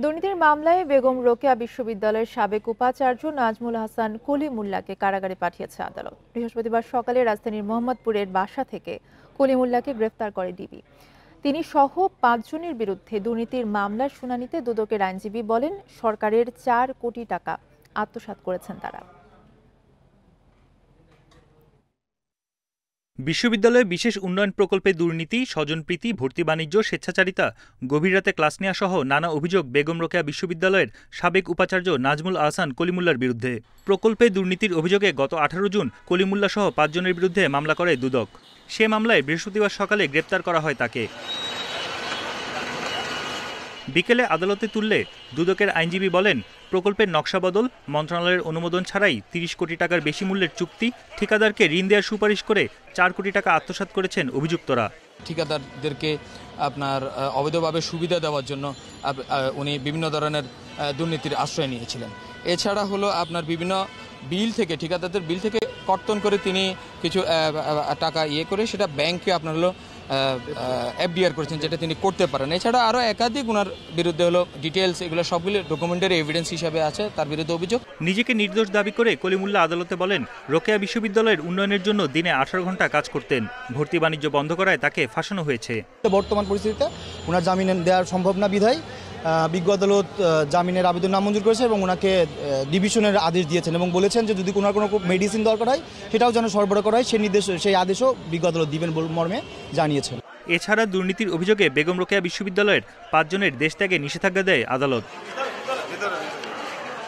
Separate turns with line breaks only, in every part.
দুর্নীতির মামলায় বেগম রোকেয়া বিশ্ববিদ্যালয়ের সাবেক উপাচার্য নাজমুল হাসান কলিমুল্লাহকে কারাগারে পাঠিয়েছে আদালত। বৃহস্পতিবার সকালে রাজধানীর মোহাম্মদপুরের বাসা থেকে কলিমুল্লাহকে গ্রেফতার করে ডিবি। তিনি সহ ৫ জনের বিরুদ্ধে দুর্নীতির মামলার শুনানিতে দুদকের আইনজীবী বলেন, সরকারের ৪ কোটি টাকা আত্মসাৎ করেছেন তারা।
বিশ্ববিদ্যালয়ে বিশেষ উন্নয়ন প্রকল্পে দুর্নীতি, স্বজনপ্রীতি, ভর্তি বাণিজ্য, স্বেচ্ছাচারিতা, গভীর রাতে ক্লাস নেওয়া সহ নানা অভিযোগ বেগম রোকেয়া বিশ্ববিদ্যালয়ের সাবেক উপাচার্য নাজমুল আহসান কলিমুল্লার বিরুদ্ধে। প্রকল্পে দুর্নীতির অভিযোগে গত ১৮ জুন কলিমুল্লাহ সহ ৫ জনের বিরুদ্ধে মামলা করে দুদক। সে মামলায় বৃহস্পতিবার সকালে গ্রেপ্তার করা হয় তাকে। বিকেলে আদালতে তুললে দুদকের আইনজীবী বলেন, প্রকল্পের নকশা বদল, মন্ত্রণালয়ের অনুমোদন ছাড়াই ৩০ কোটি টাকার বেশি মূল্যের চুক্তি, ঠিকাদারকে ঋণ দেওয়ার সুপারিশ করে ৪ কোটি টাকা আত্মসাৎ করেছেন অভিযুক্তরা।
ঠিকাদারদেরকে আপনার অবৈধভাবে সুবিধা দেওয়ার জন্য উনি বিভিন্ন ধরনের দুর্নীতির আশ্রয় নিয়েছিলেন। এছাড়া হলো আপনার বিভিন্ন বিল থেকে, ঠিকাদারদের বিল থেকে কর্তন করে তিনি কিছু টাকা করে সেটা ব্যাংকে আপনার হলো এফডিআর করেছেন, যেটা তিনি করতে পারেন। এছাড়া আরও একাধিক ওনার বিরুদ্ধে হলো ডিটেলস, এগুলো সবগুলো ডকুমেন্টারি এভিডেন্স হিসাবে আছে তার বিরুদ্ধে অভিযোগ।
নিজেকে নির্দোষ দাবি করে কলিমুল্লাহ আদালতে বলেন, রোকেয়া বিশ্ববিদ্যালয়ের উন্নয়নের জন্য দিনে 18 ঘন্টা কাজ করতেন। ভর্তি বাণিজ্য বন্ধ করায় তাকে ফাঁসানো হয়েছে।
বর্তমান পরিস্থিতিতে ওনার জামিন দেওয়া সম্ভব না বিধায় বিজ্ঞ আদালত জামিনের আবেদন নামঞ্জুর করেছে এবং ওনাকে ডিভিশনের আদেশ দিয়েছেন এবং বলেছেন যে যদি কোনো মেডিসিন দরকার হয় সেটাও যেন সরবরাহ করা হয়, সেই আদেশও বিজ্ঞ আদালত দিবেন মর্মে জানিয়েছেন।
এছাড়া দুর্নীতির অভিযোগে বেগম রোকেয়া বিশ্ববিদ্যালয়ের ৫ জনের দেশ ত্যাগে নিষেধাজ্ঞা দেয় আদালত।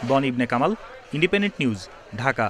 বন ইবনে কামাল, ইন্ডিপেন্ডেন্ট নিউজ, ঢাকা।